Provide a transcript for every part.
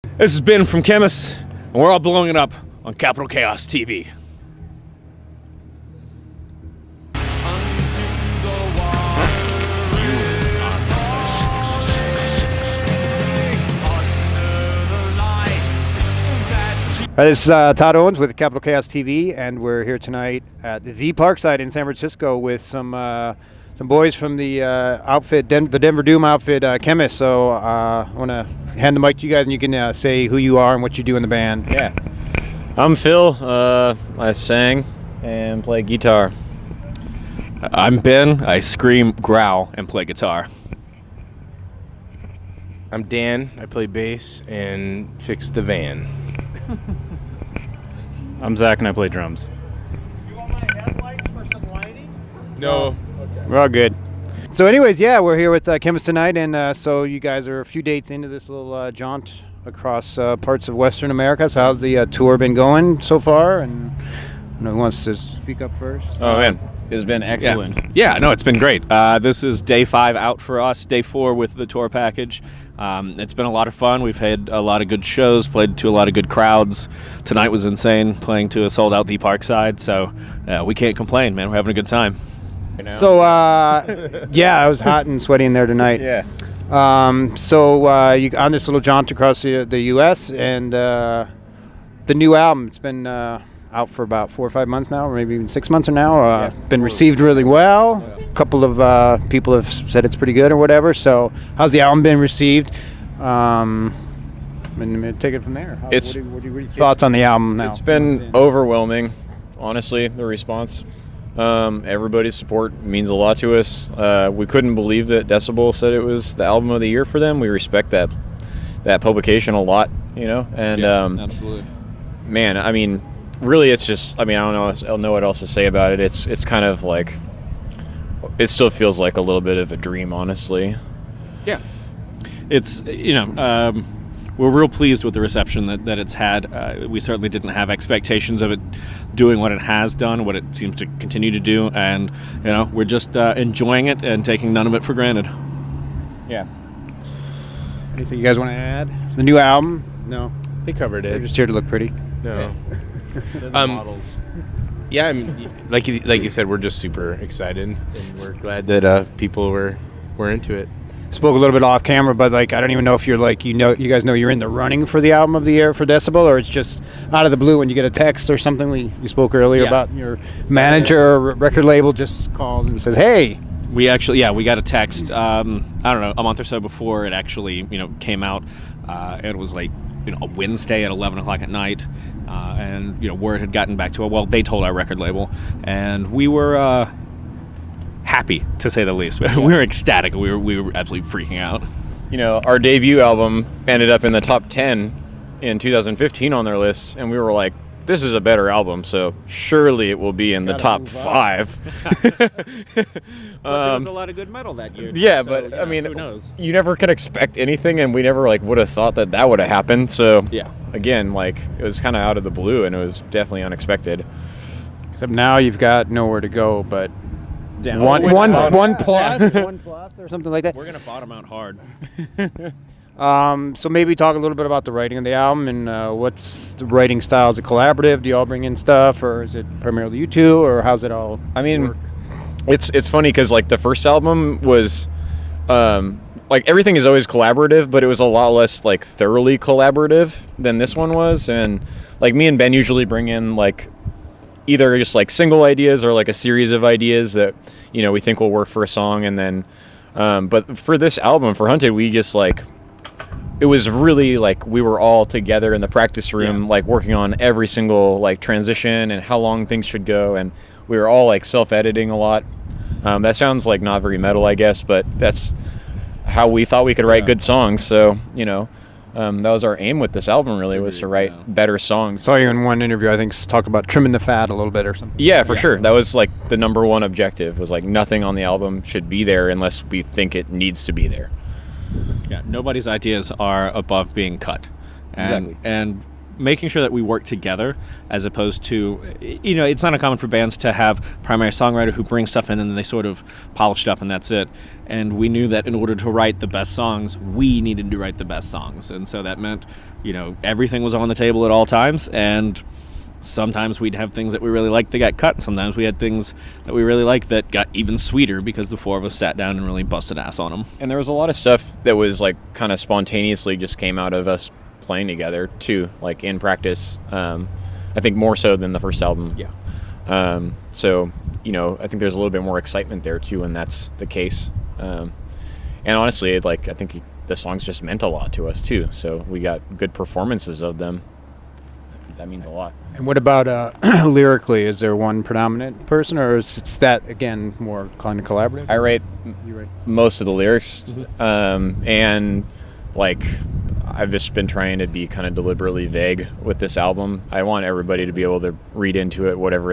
This has been from Khemmis, and we're all blowing it up on Capital Chaos TV. This is Todd Owens with Capital Chaos TV, and we're here tonight at the Parkside in San Francisco with some boys from the outfit, the Denver Doom outfit, Khemmis. So I want to hand the mic to you guys, and you can say who you are and what you do in the band. Yeah, I'm Phil. I sing and play guitar. I'm Ben. I scream, growl, and play guitar. I'm Dan. I play bass and fix the van. I'm Zach and I play drums. You want my headlights for some lighting? No. Okay. We're all good. So anyways, yeah, we're here with Khemmis tonight, and so you guys are a few dates into this little jaunt across parts of Western America. So how's the tour been going so far? And who wants to speak up first? Oh man, it's been excellent. Yeah, no, it's been great. This is day 5 out for us, day 4 with the tour package. It's been a lot of fun. We've had a lot of good shows, played to a lot of good crowds. Tonight was insane, playing to a sold-out the Parkside, so we can't complain, man. We're having a good time. So, yeah, it was hot and sweaty in there tonight. Yeah. So you on this little jaunt across the U.S. and the new album, it's been out for about 4 or 5 months now, or maybe even 6 months now. Been received really well. A couple of people have said it's pretty good or whatever. So how's the album been received? And take it from there. What are your thoughts on the album now? It's been overwhelming, honestly, the response. Everybody's support means a lot to us. We couldn't believe that Decibel said it was the album of the year for them. We respect that publication a lot, and absolutely. Man, I mean, really, it's just, I don't know what else to say about it. It's kind of like, it still feels like a little bit of a dream, honestly. Yeah. It's, we're real pleased with the reception that it's had. We certainly didn't have expectations of it doing what it has done, what it seems to continue to do, and, we're just enjoying it and taking none of it for granted. Yeah. Anything you guys want to add? The new album? No. They covered They're it. just here to look pretty. No. Yeah, like you said, we're just super excited, and we're glad that people were into it. Spoke a little bit off camera, but I don't even know if you're you guys know you're in the running for the album of the year for Decibel, or it's just out of the blue when you get a text or something. You spoke earlier about your manager or record label just calls and says, "Hey." We actually, we got a text. I don't know, a month or so before it actually, came out. It was a Wednesday at 11 o'clock at night, and word had gotten back to it. Well, they told our record label, and we were happy, to say the least. We were ecstatic. We were absolutely freaking out. Our debut album ended up in the top 10 in 2015 on their list, and we were like, this is a better album, so surely it will be in the top 5. But there was a lot of good metal that year. Yeah, so, but who knows? You never could expect anything, and we never would have thought that would have happened. So again, it was kind of out of the blue, and it was definitely unexpected. Except now you've got nowhere to go, but one plus or something like that. We're gonna bottom out hard. So maybe talk a little bit about the writing of the album and what's the writing style. Is it collaborative? Do you all bring in stuff, or is it primarily you two, or how's it all work? It's funny because the first album was everything is always collaborative, but it was a lot less thoroughly collaborative than this one was. And me and Ben usually bring in either just single ideas or a series of ideas that we think will work for a song, and then but for this album, for Hunted, we just it was really we were all together in the practice room, working on every single transition and how long things should go, and we were all self-editing a lot. That sounds not very metal, I guess, but that's how we thought we could write good songs. So that was our aim with this album, really, was to write better songs. Saw you in one interview, I think, talk about trimming the fat a little bit or something. Yeah, for sure. That was the number one objective, was nothing on the album should be there unless we think it needs to be there. Yeah, nobody's ideas are above being cut. Exactly. And making sure that we work together as opposed to, it's not uncommon for bands to have primary songwriter who brings stuff in and then they sort of polish it up and that's it. And we knew that in order to write the best songs, we needed to write the best songs. And so that meant, everything was on the table at all times, and sometimes we'd have things that we really liked that got cut. Sometimes we had things that we really liked that got even sweeter because the four of us sat down and really busted ass on them. And there was a lot of stuff that was like kind of spontaneously just came out of us playing together too, like in practice. I think more so than the first album. Yeah. So, I think there's a little bit more excitement there too when that's the case. And honestly, I think the songs just meant a lot to us too. So we got good performances of them. That means a lot. And what about lyrically? Is there one predominant person, or is that again more kind of collaborative? I write most of the lyrics, Mm-hmm. and I've just been trying to be kind of deliberately vague with this album. I want everybody to be able to read into it whatever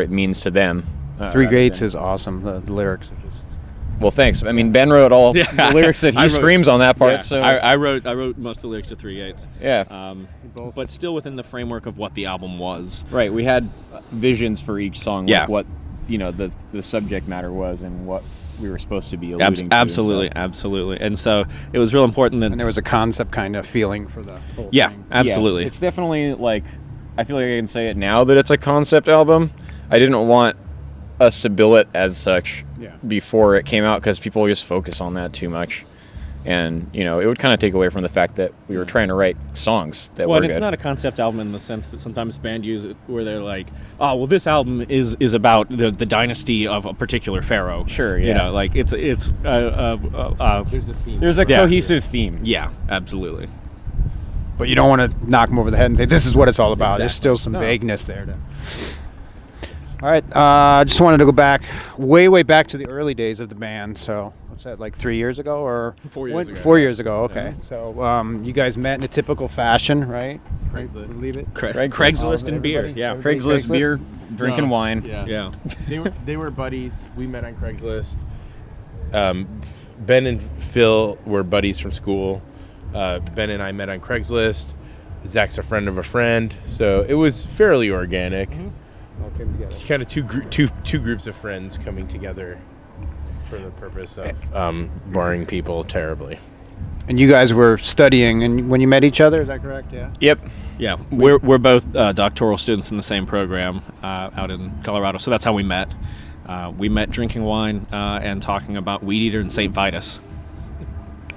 it means to them. Three Gates is awesome. The lyrics are just. Well, thanks. I mean, Ben wrote all the lyrics that he screams on that part. Yeah, So I wrote most of the lyrics to Three Gates. Yeah. But still within the framework of what the album was. Right. We had visions for each song, Yeah. like what the subject matter was and what we were supposed to be alluding to. Absolutely. And so it was real important that. And there was a concept kind of feeling for the whole Yeah, thing. absolutely. Yeah, it's definitely I feel like I can say it now that it's a concept album. I didn't want us to bill it as such before it came out because people just focus on that too much. And, it would kind of take away from the fact that we were trying to write songs that were Well, good. it's not a concept album in the sense that sometimes bands use it where they're like, oh, well, this album is about the dynasty of a particular pharaoh. Sure, yeah. It's There's a theme. There's a Yeah. cohesive theme. yeah, absolutely. But you don't want to knock them over the head and say this is what it's all about. There's Exactly. still some vagueness there. All right. I just wanted to go back, way back to the early days of the band. So what's that, like 3 years ago or 4 years ago. 4 years ago. Okay. Yeah. So you guys met in a typical fashion, right? Craigslist. Believe it. Craigslist and beer. Everybody? Yeah. Everybody Craigslist, beer, drinking No. wine. Yeah. They were buddies. We met on Craigslist. Ben and Phil were buddies from school. Ben and I met on Craigslist. Zach's a friend of a friend, so it was fairly organic. All came together. Kind of two groups of friends coming together for the purpose of boring people terribly. And you guys were studying, and when you met each other, is that correct? Yeah. Yep. Yeah, we're both doctoral students in the same program out in Colorado, so that's how we met. We met drinking wine and talking about Weed Eater and St. Vitus.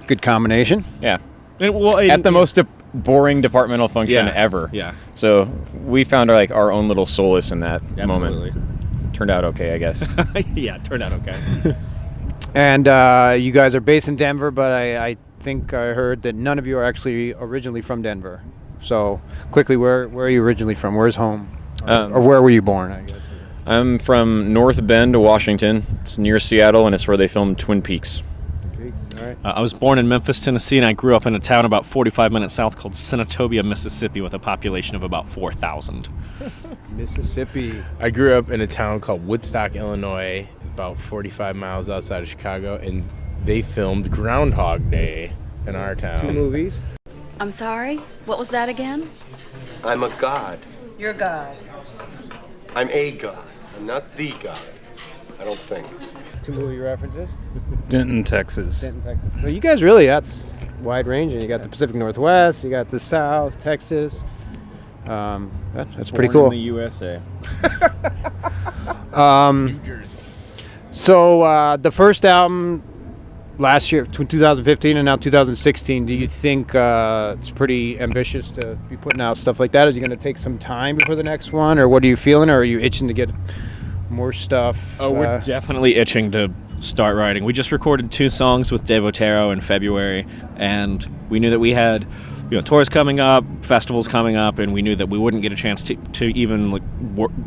Good combination. Yeah. And, At the most boring departmental function Yeah. ever. Yeah. So we found our own little solace in that Absolutely. moment. Turned out okay, I guess. Yeah, it turned out okay. And you guys are based in Denver, but I think I heard that none of you are actually originally from Denver. So quickly, where are you originally from? Where's home? Or where were you born, I guess? I'm from North Bend, Washington. It's near Seattle, and it's where they filmed Twin Peaks. All right. I was born in Memphis, Tennessee, and I grew up in a town about 45 minutes south called Senatobia, Mississippi, with a population of about 4,000. Mississippi. I grew up in a town called Woodstock, Illinois. It's about 45 miles outside of Chicago, and they filmed Groundhog Day in our town. 2 movies. I'm sorry? What was that again? I'm a god. You're a god. I'm a god. I'm not the god. I don't think. 2 movie references. Denton, Texas. Denton, Texas. So you guys really, that's wide ranging. You got the Pacific Northwest, you got the South, Texas. That's pretty cool. In the USA. New Jersey. So the first album last year, 2015 and now 2016, do you think it's pretty ambitious to be putting out stuff like that? Is it going to take some time before the next one, or what are you feeling, or are you itching to get more stuff? Oh, we're definitely itching to start writing. We just recorded 2 songs with Dave Otero in February, and we knew that we had tours coming up, festivals coming up, and we knew that we wouldn't get a chance to even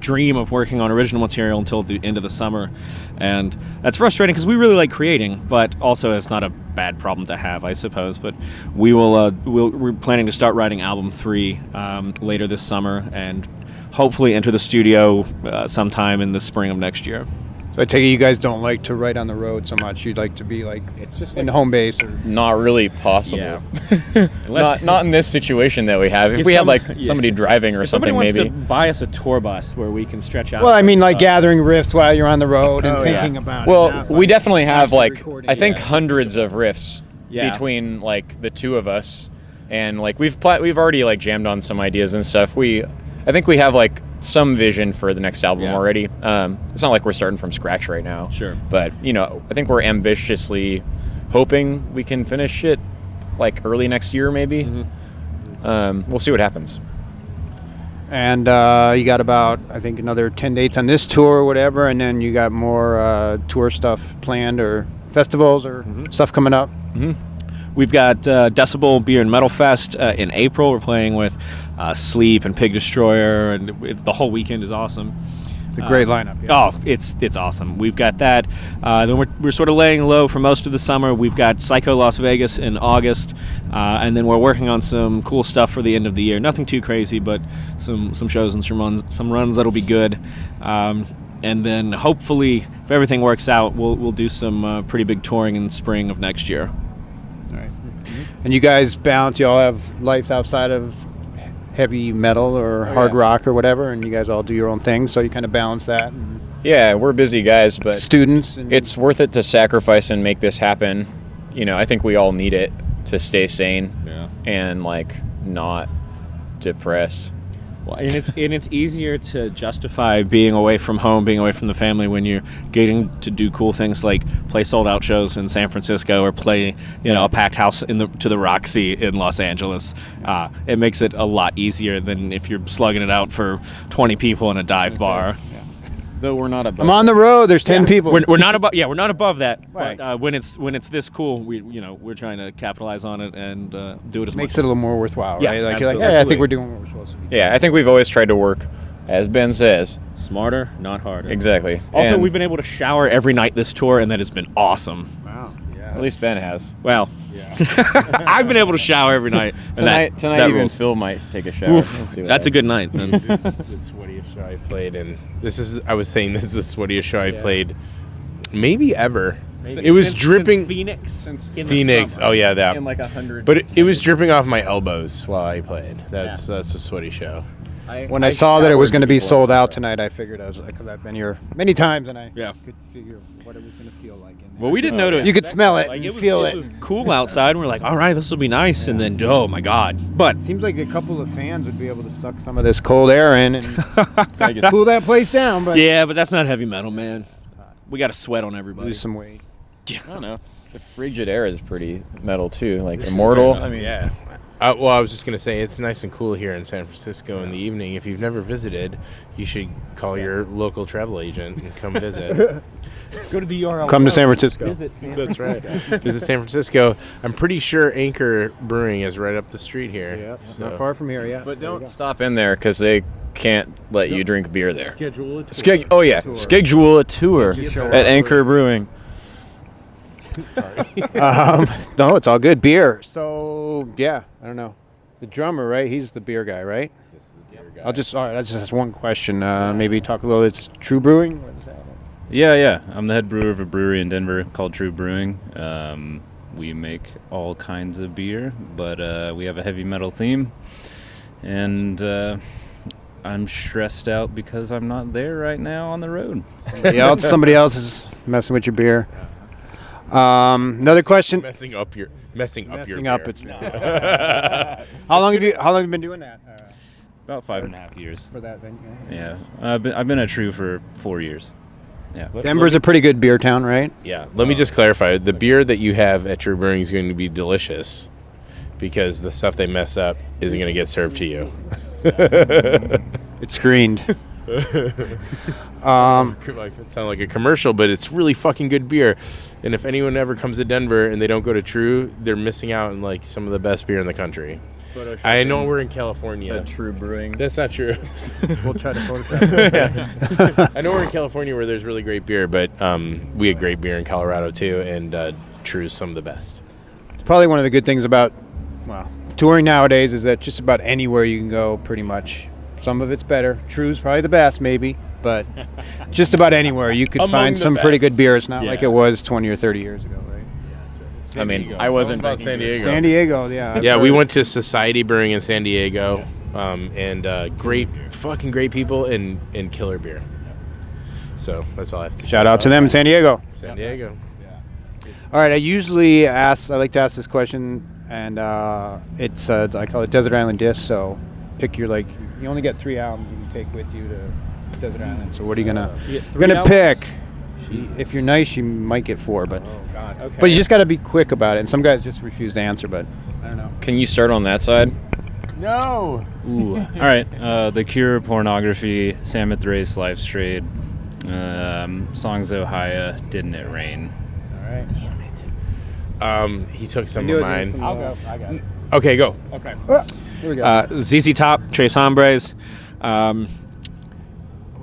dream of working on original material until the end of the summer. And that's frustrating because we really like creating, but also it's not a bad problem to have, I suppose. But we're planning to start writing album 3 later this summer, and hopefully enter the studio sometime in the spring of next year. So I take it you guys don't like to write on the road so much. You'd like to be like It's just in home base. Or not really possible. Yeah. not in this situation that we have. If we had like somebody driving or If somebody something, wants maybe. to buy us a tour bus where we can stretch out. well, I mean, like gathering riffs while you're on the road and thinking about it. Well, not we like definitely have actually like recording I it. think hundreds of riffs Yeah. between like the two of us, and like we've already like jammed on some ideas and stuff. I think we have like some vision for the next album already. It's not like we're starting from scratch right now. Sure. But I think we're ambitiously hoping we can finish it like early next year, maybe. Mm-hmm. We'll see what happens. And you got about, I think, another 10 dates on this tour or whatever, and then you got more tour stuff planned or festivals or stuff coming up. We've got Decibel Beer and Metal Fest in April. We're playing with Sleep and Pig Destroyer, and the whole weekend is awesome. It's a great lineup. Yeah. Oh, it's awesome. We've got that. Then we're sort of laying low for most of the summer. We've got Psycho Las Vegas in August, and then we're working on some cool stuff for the end of the year. Nothing too crazy, but some shows and some runs that'll be good. And then hopefully, if everything works out, we'll do some pretty big touring in the spring of next year. All right. And you guys bounce. You all have lives outside of heavy metal or hard rock or whatever, and you guys all do your own thing, so you kind of balance that. And Yeah, we're busy guys, but students. And it's worth it to sacrifice and make this happen. I think we all need it to stay sane and like not depressed. Well, and it's easier to justify being away from home, being away from the family when you're getting to do cool things like play sold out shows in San Francisco or play a packed house to the Roxy in Los Angeles. It makes it a lot easier than if you're slugging it out for 20 people in a dive bar. Though we're not above. I'm on the road. There's 10 people. We're not above. Yeah, we're not above that. Right. But when it's this cool, we're trying to capitalize on it and do it as Makes much it a little more worthwhile, Yeah, right? Like you're like, absolutely. yeah, I think we're doing what we're supposed to be. Yeah, I think we've always tried to work, as Ben says. smarter, not harder. Exactly. Also, And we've been able to shower every night this tour, and that has been awesome. Wow. Yeah. at least Ben has. Well, I've been able to shower every night. And Tonight that even rules. Phil might take a shower. Oof, We'll see what that's a happens. good night. Then. This is the sweatiest show I've played, and I was saying this is the sweatiest show I've played maybe ever. It was dripping. Phoenix. In Phoenix. Oh yeah, that. In like 100. But it was dripping off my elbows while I played. That's a sweaty show. When I saw that it was going to be sold out tonight, I figured I was like, because I've been here many times, and I could figure what it was going to feel like. In there. Well, we didn't know to You could smell it like, and it was, feel it was cool outside, and we're like, all right, this will be nice. And then, oh my God! But Seems like a couple of fans would be able to suck some of this cold air in and cool that place down, but yeah, but that's not heavy metal, man. We got to sweat on everybody. lose some weight. Yeah. I don't know. The frigid air is pretty metal too, like Immortal. I mean, yeah. Well, I was just going to say, it's nice and cool here in San Francisco in the evening. If you've never visited, you should call your local travel agent and come visit. Go to the URL. Come to San Francisco. Visit San That's right. Visit San Francisco. I'm pretty sure Anchor Brewing is right up the street here. Yeah, So- not far from here, yeah. but don't stop in there because they can't let you drink beer there. Schedule it. Schedule a tour show at up. Anchor Brewing. No, it's all good. Beer. So, yeah, I don't know. The drummer, right? He's the beer guy, right? I'll just ask one question. Maybe talk a little. It's True Brewing. What is that? Yeah. I'm the head brewer of a brewery in Denver called True Brewing. We make all kinds of beer, but we have a heavy metal theme. And I'm stressed out because I'm not there right now on the road. Somebody else is messing with your beer. Another question. Messing up your Messing up beer. its How long have you been doing that? About 5.5 years. For that venue. Yeah. I've been at True for 4 years. Yeah. Denver's a pretty good beer town, right? Yeah. Let me just clarify. The beer that you have at True Brewing is going to be delicious because the stuff they mess up isn't going to get served to you. It's screened. It sound like a commercial, but it's really fucking good beer. And if anyone ever comes to Denver and they don't go to True, they're missing out on like some of the best beer in the country. I know we're in California. True Brewing. That's not true. We'll try to Photoshop it. I know we're in California where there's really great beer, but we had great beer in Colorado too, and True's some of the best. It's probably one of the good things about, touring nowadays is that just about anywhere you can go, pretty much. Some of it's better. True's probably the best, maybe, but just about anywhere you could Among find the some pretty best. good beer. It's not like Yeah. it was 20 or 30 years ago, right? I mean, I wasn't about drinking San beer. Diego. San Diego, yeah. I've Yeah, we heard. went to Society Brewing in San Diego, and great, fucking great people and killer beer. So that's all I have to say. Shout out to them in San Diego. San Diego. All right, I like to ask this question, and it's I call it Desert Island Disc. So pick your you only get 3 albums you can take with you to Desert Island. So what are you gonna pick? If you're nice, you might get 4, but but you just got to be quick about it. And some guys just refuse to answer, but I don't know. Can you start on that side? No. Ooh. All right. The Cure, Pornography, Samet Race, Life's Trade, Songs Ohio, Didn't It Rain. All right. He took some of mine. I'll go. I got it. Okay, go. Okay. Here we go. ZZ Top, Tres Hombres,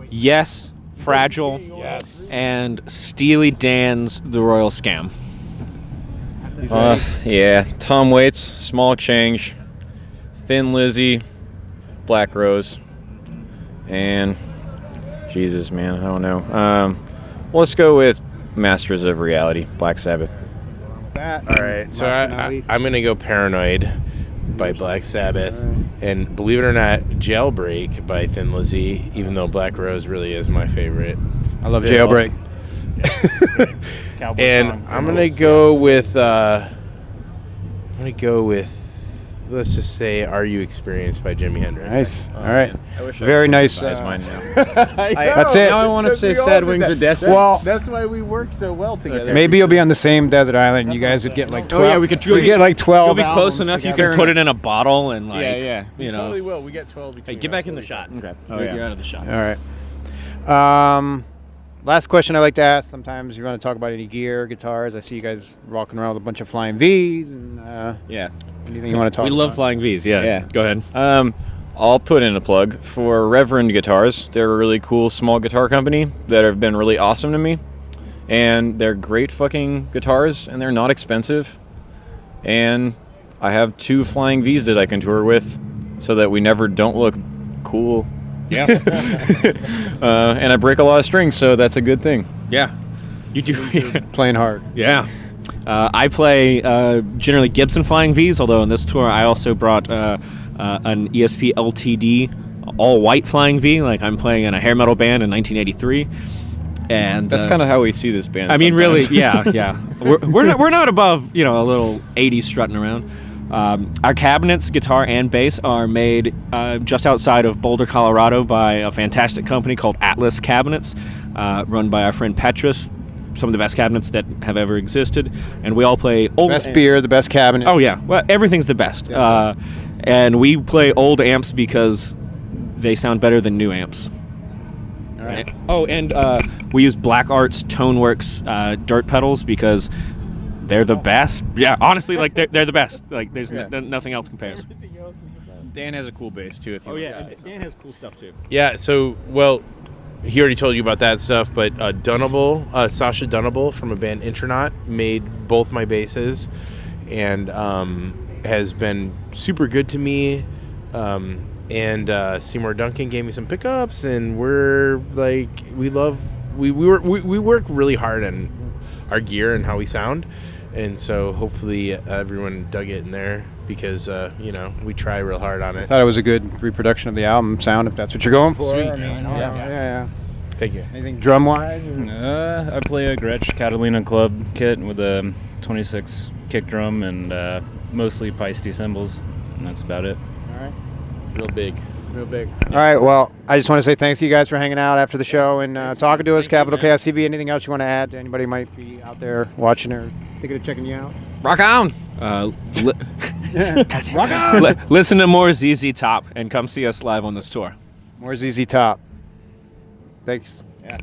Yes, Fragile, and Steely Dan's The Royal Scam. Yeah. Tom Waits, Small Change, Thin Lizzy, Black Rose, and Jesus, man, I don't know. Let's go with Masters of Reality, Black Sabbath. All right, so I'm going to go Paranoid by Black Sabbath, and believe it or not, Jailbreak by Thin Lizzy, even though Black Rose really is my favorite. I love Phil. Jailbreak. And I'm going to go with, let's just say, Are You Experienced by Jimi Hendrix. Nice. All right. I wish I Very could nice. revise mine now. That's it. Now I want to say Sad Wings of Destiny. Well, That's why we work so well together. maybe you'll be on the same desert island. You guys would get like 12. yeah, we could We'd get like 12. You'll be close albums enough. You together. can put it in a bottle and Yeah. you know. Totally will. We get 12 Hey, between get us. back in the shot. Okay. You're out of the shot. All right. Last question I like to ask. Sometimes you want to talk about any gear, guitars. I see you guys rocking around with a bunch of flying V's and Yeah. anything you want to talk We about. love flying V's. Yeah. Yeah. Go ahead. I'll put in a plug for Reverend Guitars. They're a really cool small guitar company that have been really awesome to me. And they're great fucking guitars, and they're not expensive. And I have 2 flying V's that I can tour with so that we never don't look cool. Yeah. And I break a lot of strings, so that's a good thing. Yeah. You do. Playing hard. Yeah. I play generally Gibson flying V's, although on this tour I also brought an ESP LTD all-white flying V, like I'm playing in a hair metal band in 1983. And That's kind of how we see this band. I mean, sometimes. really, yeah. We're not above a little 80s strutting around. Our cabinets, guitar and bass, are made just outside of Boulder, Colorado, by a fantastic company called Atlas Cabinets, run by our friend Petrus. Some of the best cabinets that have ever existed, and we all play old Best beer, the best cabinet. Oh yeah, well everything's the best, and we play old amps because they sound better than new amps. All right. Oh, and we use Black Arts Toneworks dirt pedals because they're the best. Yeah, honestly, like they're the best. Like there's nothing else compares. Dan has a cool bass too. If you want to say. Dan has cool stuff too. Yeah, so, well, he already told you about that stuff, but Sasha Dunable from a band Intronaut made both my basses and has been super good to me. And Seymour Duncan gave me some pickups, and we're like, we work really hard on our gear and how we sound. And so hopefully everyone dug it in there because, we try real hard on I it. thought it was a good reproduction of the album sound, if that's what you're going for. Sweet. I mean, yeah. Thank you. Anything drum-wise? I play a Gretsch Catalina Club kit with a 26 kick drum and mostly Peisty cymbals, and that's about it. All right. Real big. Real big. All right, well, I just want to say thanks to you guys for hanging out after the show and talking to us. Capital Chaos TV. Anything else you want to add to anybody who might be out there watching or thinking of checking you out? Rock on! Rock on! Listen to more ZZ Top and come see us live on this tour. More ZZ Top. Thanks. Yeah.